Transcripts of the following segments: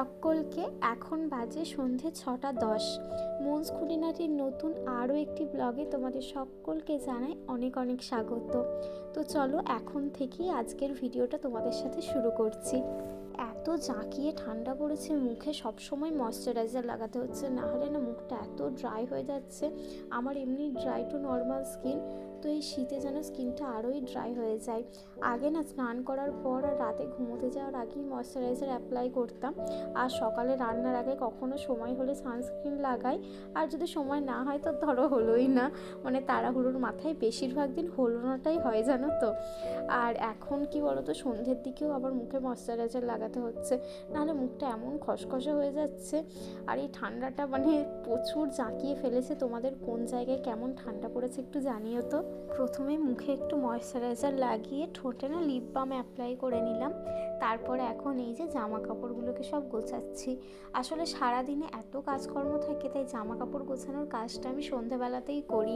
সকলকে এখন বাজে সন্ধে 6:10। মনস খুলিনাটির নতুন আরও একটি ব্লগে তোমাদের সকলকে জানাই অনেক অনেক স্বাগত। তো চলো এখন থেকেই আজকের ভিডিওটা তোমাদের সাথে শুরু করছি। এত জাঁকিয়ে ঠান্ডা পড়েছে, মুখে সবসময় ময়শ্চারাইজার লাগাতে হচ্ছে, না হলে না মুখটা এত ড্রাই হয়ে যাচ্ছে। আমার এমনি ড্রাই টু নর্মাল স্কিন, তো এই শীতে যেন স্কিনটা আরোই ড্রাই হয়ে যায়। আগে না স্নান করার পর আর রাতে ঘুমোতে যাওয়ার আগেই ময়শ্চারাইজার অ্যাপ্লাই করতাম, আর সকালে রান্নার আগে কখনো সময় হলে সানস্ক্রিন লাগাই, আর যদি সময় না হয় তো ধরো হলোই না, মানে তাড়াহুড়োর মাথায় বেশিরভাগ দিন হলো নাটাই হয় জানো তো। আর এখন কি বলতো, সন্ধ্যের দিকেও আবার মুখে ময়শ্চারাইজার লাগাতে হচ্ছে, নাহলে মুখটা এমন খসখসে হয়ে যাচ্ছে। আর এই ঠান্ডাটা মানে প্রচুর জাঁকিয়ে ফেলেছে। তোমাদের কোন জায়গায় কেমন ঠান্ডা পড়েছে একটু জানিও তো। প্রথমে মুখে একটু ময়শ্চারাইজার লাগিয়ে ঠোঁটে না লিপ বাম অ্যাপ্লাই করে নিলাম। তারপরে এখন এই যে জামা কাপড়গুলোকে সব গোছাচ্ছি। আসলে সারাদিনে এত কাজকর্ম থাকে, তাই জামা কাপড় গোছানোর কাজটা আমি সন্ধেবেলাতেই করি।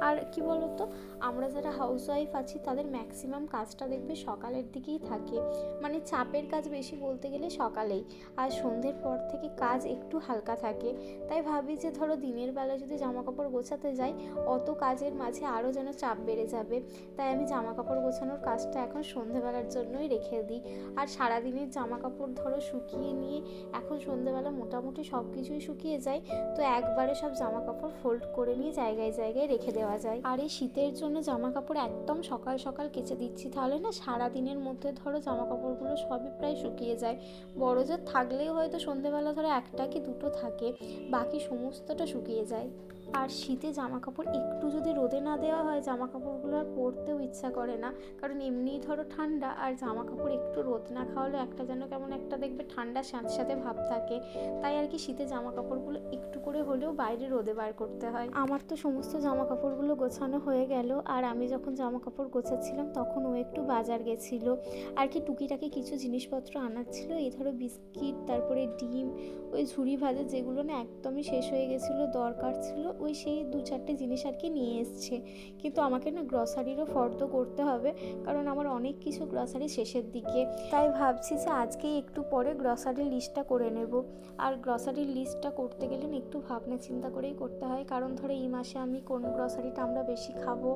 আর কি বলতো, আমরা যারা হাউসওয়াইফ আছি তাদের ম্যাক্সিমাম কাজটা দেখবে সকালের দিকেই থাকে, মানে চাপের কাজ বেশি বলতে গেলে সকালেই, আর সন্ধ্যের পর থেকে কাজ একটু হালকা থাকে। তাই ভাবি যে ধরো দিনের বেলা যদি জামা কাপড় গোছাতে যাই, অত কাজের মাঝে আরও যেন চাপ বেড়ে যাবে। তাই আমি জামা কাপড় গোছানোর কাজটা এখন সন্ধেবেলার জন্যই রেখে দিই। আর সারাদিনের জামা কাপড় ধরো শুকিয়ে নিয়ে এখন সন্ধেবেলা মোটামুটি সব কিছুই শুকিয়ে যায়, তো একবারে সব জামা কাপড় ফোল্ড করে নিয়ে জায়গায় জায়গায় রেখে দেওয়া যায়। আর এই শীতের জন্য জামা কাপড় একদম সকাল সকাল কেচে দিচ্ছি, তাহলে না সারাদিনের মধ্যে ধরো জামা কাপড়গুলো সবই প্রায় শুকিয়ে যায়। বড় জোর থাকলেও হয়তো সন্ধেবেলা ধরো একটা কি দুটো থাকে, বাকি সমস্তটা শুকিয়ে যায়। আর শীতে জামা কাপড় একটু যদি রোদে না দেওয়া হয়, জামা কাপড়গুলো আর পরতেও ইচ্ছা করে না, কারণ এমনিই ধরো ঠান্ডা, আর জামা কাপড় একটু রোদ না খাওয়ালে একটা যেন কেমন একটা দেখবে ঠান্ডার সাথে সাথে ভাব থাকে। তাই আর কি শীতে জামা কাপড়গুলো একটু করে হলেও বাইরে রোদে বার করতে হয়। আমার তো সমস্ত জামা কাপড়গুলো গোছানো হয়ে গেল, আর আমি যখন জামা কাপড় গোছাচ্ছিলাম তখন ও একটু বাজার গেছিল, আর কি টুকিটাকি কিছু জিনিসপত্র আনার ছিল, এই ধরো বিস্কিট, তারপরে ডিম, ওই ঝুড়ি ভাজা যেগুলো না একদমই শেষ হয়ে গেছিলো, দরকার ছিল, ওই সেই 2-4টে জিনিস আর কি নিয়ে এসছে। কিন্তু আমাকে না গ্রসারিরও ফর্দ করতে হবে, কারণ আমার অনেক কিছু গ্রসারি শেষের দিকে। তাই ভাবছি যে আজকেই একটু পরে গ্রসারির লিস্টটা করে নেব। আর গ্রসারির লিস্টটা করতে গেলে না একটু ভাবনা চিন্তা করেই করতে হয়, কারণ ধরো এই মাসে আমি কোন গ্রসারিটা আমরা বেশি খাবো,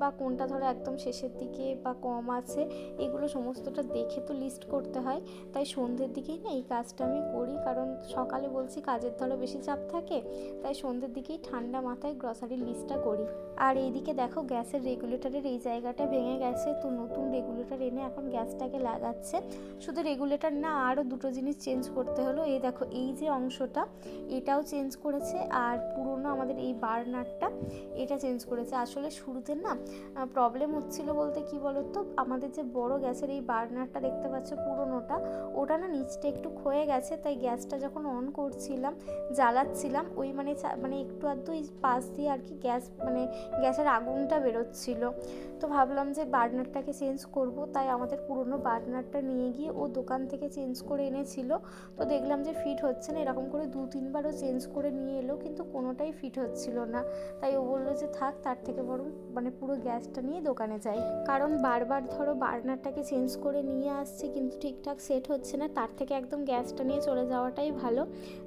বা কোনটা ধরো একদম শেষের দিকে বা কম আছে, এগুলো সমস্তটা দেখে তো লিস্ট করতে হয়। তাই সন্ধ্যের দিকেই না এই কাজটা আমি করি, কারণ সকালে বলছি কাজের ধরো বেশি চাপ থাকে, তাই সন্ধ্যের দিকেই ঠান্ডা মাথায় গ্রসারির লিস্টটা করি। আর এইদিকে দেখো গ্যাসের রেগুলেটরের এই জায়গাটা ভেঙে গেছে, তো নতুন রেগুলেটর এনে এখন গ্যাসটাকে লাগাচ্ছে। শুধু রেগুলেটর না, আরও দুটো জিনিস চেঞ্জ করতে হলো। এই দেখো এই যে অংশটা, এটাও চেঞ্জ করেছে, আর পুরোনো আমাদের এই বার্নারটা এটা চেঞ্জ করেছে। আসলে শুরুতে না প্রবলেম হচ্ছিল বলতে কি বলতো, আমাদের যে বড় গ্যাসের এই বার্নারটা দেখতে পাচ্ছ পুরোনোটা, ওটা না নিচটা একটু ক্ষয়ে গেছে, তাই গ্যাসটা যখন অন করছিলাম জ্বালাচ্ছিলাম, ওই মানে একটু আধটু এই পাশ দিয়ে আর কি গ্যাস মানে গ্যাসের আগুনটা বেরোচ্ছিল। তো ভাবলাম যে বার্নারটাকে চেঞ্জ করব, তাই আমাদের পুরনো বার্নারটা নিয়ে গিয়ে ও দোকান থেকে চেঞ্জ করে এনেছিল। তো দেখলাম যে ফিট হচ্ছে না, এরকম করে 2-3বারও চেঞ্জ করে নিয়ে এলো, কিন্তু কোনোটাই ফিট হচ্ছিল না। তাই ও বললো যে থাক, তার থেকে বরং মানে পুরো গ্যাসটা নিয়ে দোকানে যাই, কারণ বারবার ধরো বার্নারটাকে চেঞ্জ করে নিয়ে আসছে কিন্তু ঠিকঠাক সেট হচ্ছে না, তার থেকে একদম গ্যাসটা নিয়ে চলে যাওয়াটাই ভালো।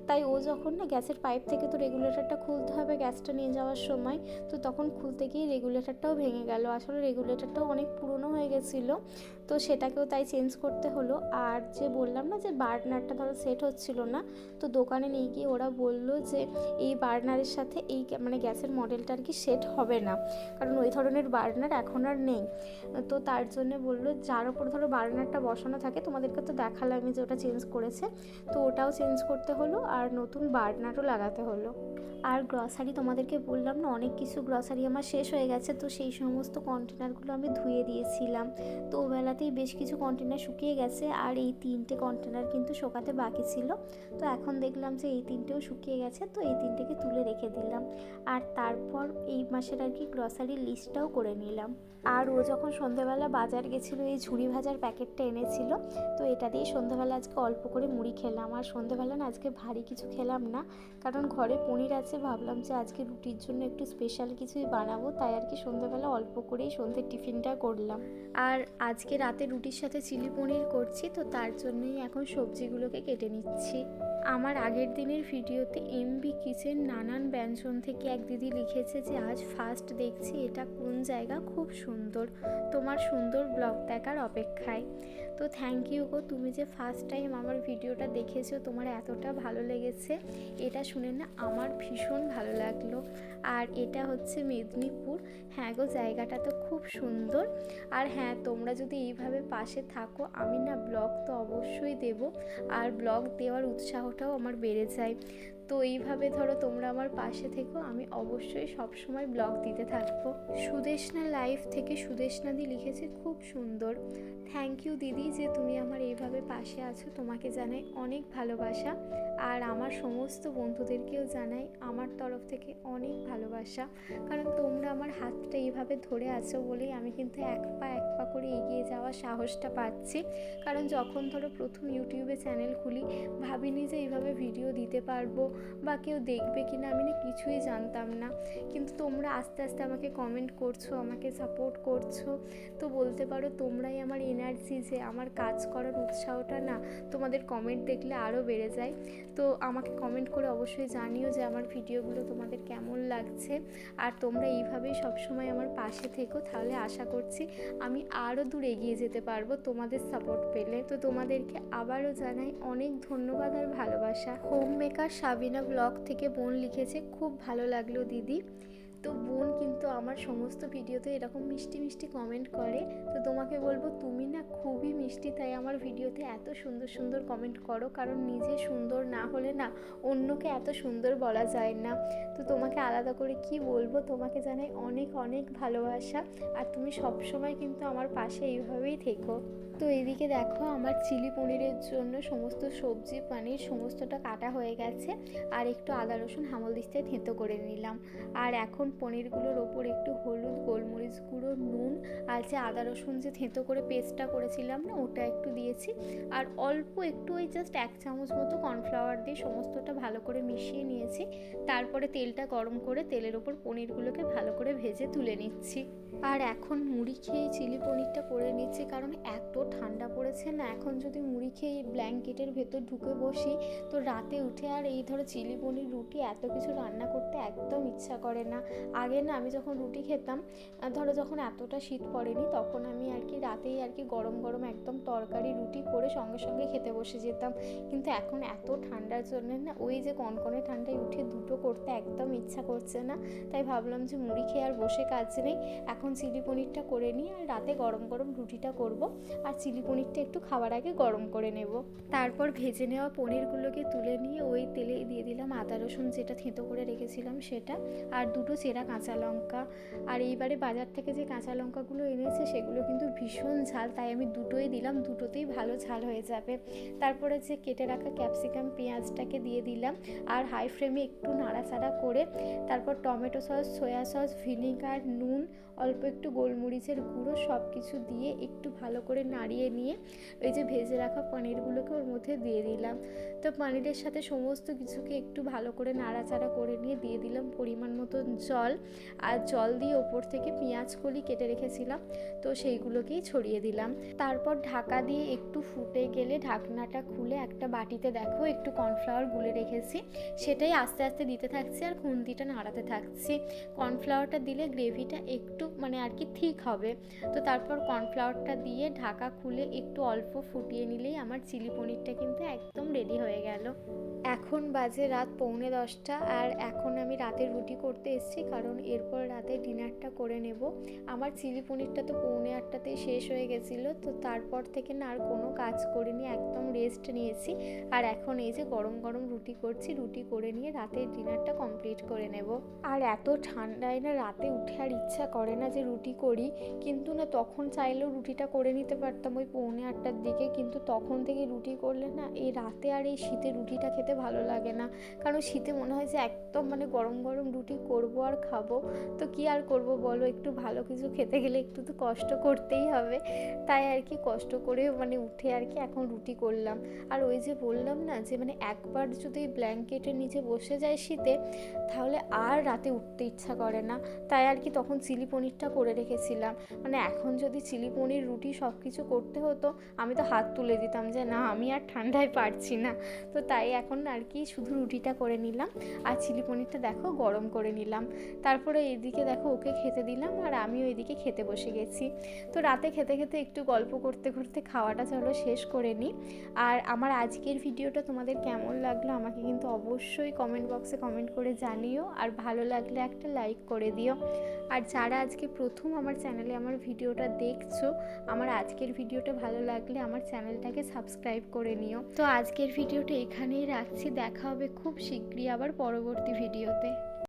তাই ও যখন না গ্যাসের পাইপ থেকে তো রেগুলেটরটা খুলতে হবে গ্যাসটা নিয়ে যাওয়ার সময়, তো তখন খুলতে গিয়ে রেগুলেটরটাও ভেঙে গেল। আসলে রেগুলেটরটাও অনেক পুরনো হয়ে গেছিলো, তো সেটাকেও তাই চেঞ্জ করতে হলো। আর যে বললাম না যে বার্নারটা ধরো সেট হচ্ছিল না, তো দোকানে নিয়ে গিয়ে ওরা বলল যে এই বার্নারের সাথে এই মানে গ্যাসের মডেলটা আর কি সেট হবে না, কারণ ওই ধরনের বার্নার এখন আর নেই। তো তার জন্য বললো যার ওপর ধরো বার্নারটা বসানো থাকে, তোমাদেরকে তো দেখালাম আমি যে ওটা চেঞ্জ করেছে, তো ওটাও চেঞ্জ করতে হলো, আর নতুন বার্নারও লাগাতে হলো। আর গ্রসারি তোমাদেরকে বললাম না অনেক কিছু গ্রসারি আমার শেষ হয়ে গেছে, তো সেই সমস্ত কন্টেনারগুলো আমি ধুয়ে দিয়েছিলাম, তো ওবেলাতেই বেশ কিছু কন্টেনার শুকিয়ে গেছে, আর এই 3টে কন্টেনার কিন্তু শোকাতে বাকি ছিল। তো এখন দেখলাম যে এই 3টেও শুকিয়ে গেছে, তো এই 3টেকে তুলে রেখে দিলাম। আর তারপর এই মাসের আর কি গ্রসারির লিস্টটাও করে নিলাম। আর ও যখন সন্ধ্যেবেলা বাজার গেছিলো এই ঝুড়ি ভাজার প্যাকেটটা এনেছিল, তো এটা দিয়ে সন্ধ্যেবেলা আজকে অল্প করে মুড়ি খেলাম। আর সন্ধ্যেবেলা না আজকে ভারী কিছু খেলাম না, কারণ ঘরে পনির আছে, ভাবলাম যে আজকে রুটির জন্য একটু স্পেশাল কিছুই বানাবো, তাই আর কি সন্ধ্যেবেলা অল্প করেই সন্ধ্যের টিফিনটা করলাম। আর আজকে রাতে রুটির সাথে চিলি পনির করছি, তো তার জন্যই এখন সবজিগুলোকে কেটে নিচ্ছি। আমার আগের দিনের ভিডিওতে এমবি কিচেন নানান ব্যঞ্জন থেকে এক দিদি লিখেছে যে আজ ফার্স্ট দেখছি এটা কোন জায়গা, খুব সুন্দর, তোমার সুন্দর ব্লগ দেখার অপেক্ষায়। তো থ্যাংক ইউ গো, তুমি যে ফার্স্ট টাইম আমার ভিডিওটা দেখেছো, তোমার এতটা ভালো লেগেছে, এটা শুনে না আমার ভীষণ ভালো লাগলো। আর এটা হচ্ছে মেদিনীপুর। হ্যাঁ গো, জায়গাটা তো খুব সুন্দর। আর হ্যাঁ, তোমরা যদি এইভাবে পাশে থাকো, আমি না ব্লগ তো অবশ্যই দেব, আর ব্লগ দেওয়ার উৎসাহটাও আমার বেড়ে যায়। তো এইভাবে ধরো তোমরা আমার পাশে থেকো, আমি অবশ্যই সবসময় ব্লগ দিতে থাকবো। সুদেশনা লাইফ থেকে সুদেশনাদি লিখেছে খুব সুন্দর। থ্যাংক ইউ দিদি যে তুমি আমার এইভাবে পাশে আছো, তোমাকে জানাই অনেক ভালোবাসা। আর আমার সমস্ত বন্ধুদেরকেও জানাই আমার তরফ থেকে অনেক ভালোবাসা, কারণ তোমরা আমার হাতটা এইভাবে ধরে আছো বলেই আমি কিন্তু এক পা করে এগিয়ে যাওয়ার সাহসটা পাচ্ছি। কারণ যখন ধরো প্রথম ইউটিউবে চ্যানেল খুলি, ভাবিনি যে এইভাবে ভিডিও দিতে পারবো বা কেউ দেখবে কিনা, আমি না কিছুই জানতাম না। কিন্তু তোমরা আস্তে আস্তে আমাকে কমেন্ট করছো, আমাকে সাপোর্ট করছো, তো বলতে পারো তোমরাই আমার এনার্জি, যে আমার কাজ করার উৎসাহটা না তোমাদের কমেন্ট দেখলে আরও বেড়ে যায়। তো আমাকে কমেন্ট করে অবশ্যই জানিও যে আমার ভিডিওগুলো তোমাদের কেমন লাগছে। আর তোমরা এইভাবেই সবসময় আমার পাশে থেকো, তাহলে আশা করছি আমি আরও দূর এগিয়ে যেতে পারবো তোমাদের সাপোর্ট পেলে। তো তোমাদেরকে আবারও জানাই অনেক ধন্যবাদ আর ভালোবাসা। হোম মেকার সাবিনা ব্লগ থেকে বোন লিখেছে খুব ভালো লাগলো দিদি। তো বোন কিন্তু আমার সমস্ত ভিডিওতে এরকম মিষ্টি মিষ্টি কমেন্ট করে, তো তোমাকে বলবো তুমি না খুবই মিষ্টি, তাই আমার ভিডিওতে এত সুন্দর সুন্দর কমেন্ট করো, কারণ নিজে সুন্দর না হলে না অন্যকে এত সুন্দর বলা যায় না। তো তোমাকে আলাদা করে কি বলবো, তোমাকে জানাই অনেক অনেক ভালোবাসা। আর তুমি সবসময় কিন্তু আমার পাশে এইভাবেই থেকো। তো এদিকে দেখো আমার চিলি পনিরের জন্য সমস্ত সবজি পনির সমস্তটা কাটা হয়ে গেছে, আর একটু আদা রসুন হামল দিস্তায় থেঁতো করে নিলাম। আর এখন পনিরগুলোর ওপর একটু হলুদ, গোলমরিচ গুঁড়ো, নুন আর যে আদা রসুন যে থেঁতো করে পেস্টটা করেছিলাম না, ওটা একটু দিয়েছি। আর অল্প একটু ওই জাস্ট 1 চামচ মতো কর্নফ্লাওয়ার দিয়ে সমস্তটা ভালো করে মিশিয়ে নিয়েছি। তারপরে তেলটা গরম করে তেলের ওপর পনিরগুলোকে ভালো করে ভেজে তুলে নিচ্ছি। আর এখন মুড়ি খেয়ে চিলি পনিরটা করে নিচ্ছি, কারণ এত ঠান্ডা পড়েছে না, এখন যদি মুড়ি খেয়ে ব্ল্যাঙ্কেটের ভেতর ঢুকে বসি, তো রাতে উঠে আর এই ধরো চিলি পনির, রুটি এত কিছু রান্না করতে একদম ইচ্ছা করে না। আগে না আমি যখন রুটি খেতাম, ধরো যখন এতটা শীত পড়েনি, তখন আমি আর কি রাতেই আর কি গরম গরম একদম তরকারি রুটি করে সঙ্গে সঙ্গে খেতে বসে যেতাম। কিন্তু এখন এত ঠান্ডার জন্য না ওই যে কনকনে ঠান্ডায় উঠে দুটো করতে একদম ইচ্ছা করছে না, তাই ভাবলাম যে মুড়ি খেয়ে আর বসে কাজ নেই, এখন চিলি পনিরটা করে নিই আর রাতে গরম গরম রুটিটা করব। আর চিলি পনিরটা একটু খাওয়ার আগে গরম করে নেব। তারপর ভেজে নেওয়া পনিরগুলোকে তুলে নিয়ে ওই তেলে দিয়ে দিলাম আদা রসুন যেটা থেঁতো করে রেখেছিলাম সেটা, আর দুটো চেরা কাঁচা লঙ্কা। আর এইবারে বাজার থেকে যে কাঁচা লঙ্কাগুলো এনেছে সেগুলো কিন্তু ভীষণ ঝাল, তাই আমি দুটোই দিলাম, দুটোতেই ভালো ঝাল হয়ে যাবে। তারপরে যে কেটে রাখা ক্যাপসিকাম পেঁয়াজটাকে দিয়ে দিলাম, আর হাই ফ্লেমে একটু নাড়াচাড়া করে তারপর tomato sauce, soya sauce, vinegar, নুন, অল্প একটু গোলমরিচের গুঁড়ো সব কিছু দিয়ে একটু ভালো করে নাড়িয়ে নিয়ে ওই যে ভেজে রাখা পনিরগুলোকে ওর মধ্যে দিয়ে দিলাম। তো পনিরের সাথে সমস্ত কিছুকে একটু ভালো করে নাড়াচাড়া করে নিয়ে দিয়ে দিলাম পরিমাণ মতো জল, আর জল দিয়ে ওপর থেকে পেঁয়াজ কলি কেটে রেখেছিলাম, তো সেইগুলোকেই ছড়িয়ে দিলাম। তারপর ঢাকা দিয়ে একটু ফুটে গেলে ঢাকনাটা খুলে একটা বাটিতে দেখো একটু কর্নফ্লাওয়ার গুলে রেখেছি, সেটাই আস্তে আস্তে দিতে থাকছি আর খুন্তিটা নাড়াতে থাকছি। কর্নফ্লাওয়ারটা দিলে গ্রেভিটা একটু মানে আর কি ঠিক হবে। তো তারপর কর্নফ্লাওয়ারটা দিয়ে ঢাকা খুলে একটু অল্প ফুটিয়ে নিলেই আমার চিলি পনিরটা কিন্তু একদম রেডি হয়ে গেল। এখন বাজে রাত 9:45, আর এখন আমি রাতের রুটি করতে এসেছি, কারণ এরপর রাতে ডিনারটা করে নেব। আমার চিলি পনিরটা তো 7:45তেই শেষ হয়ে গেছিলো, তো তারপর থেকে না আর কোনো কাজ করিনি, একদম রেস্ট নিয়েছি। আর এখন এই যে গরম গরম রুটি করছি, রুটি করে নিয়ে রাতের ডিনারটা কমপ্লিট করে নেব। আর এত ঠান্ডায় না রাতে উঠে আর ইচ্ছা করে না বাজে রুটি করি, কিন্তু না তখন চাইলেও রুটিটা করে নিতে পারতাম ওই 7:45টার দিকে, কিন্তু তখন থেকে রুটি করলে না এই রাতে আর এই শীতে রুটিটা খেতে ভালো লাগে না। কারণ শীতে মনে হয় যে একদম মানে গরম গরম রুটি করব আর খাবো, তো কি আর করব বলো, একটু ভালো কিছু খেতে গেলে একটু তো কষ্ট করতেই হবে। তাই আর কি কষ্ট করে মানে উঠে আর কি এখন রুটি করলাম। আর ওই যে বললাম না যে মানে একবার যদি ব্ল্যাঙ্কেটের নিচে বসে যায় শীতে, তাহলে আর রাতে উঠতে ইচ্ছা করে না। তাই আর কি তখন চিলি পনিরটা করে রেখেছিলাম। মানে এখন যদি চিলি পনির রুটি সব কিছু করতে হতো, আমি তো হাত তুলে দিতাম যে না আমি আর ঠান্ডায় পারছি না। তো তাই এখন আর কি শুধু রুটিটা করে নিলাম, আর চিলি পনিরটা দেখো গরম করে নিলাম। তারপরে এদিকে দেখো ওকে খেতে দিলাম, আর আমিও এদিকে খেতে বসে গেছি। তো রাতে খেতে খেতে একটু গল্প করতে করতে খাওয়াটা চলো শেষ করে নিই। আর আমার আজকের ভিডিওটা তোমাদের কেমন লাগলো আমাকে কিন্তু অবশ্যই কমেন্ট বক্সে কমেন্ট করে জানিও, আর ভালো লাগলে একটা লাইক করে দিও। আর যারা আজকে প্রথম আমার চ্যানেলে আমার ভিডিওটা দেখছো, আমার আজকের ভিডিওটা ভালো লাগলে আমার চ্যানেলটাকে সাবস্ক্রাইব করে নিও। তো আজকের ভিডিওটা এখানেই রাখছি, দেখা হবে খুব শীঘ্রই আবার পরবর্তী ভিডিওতে।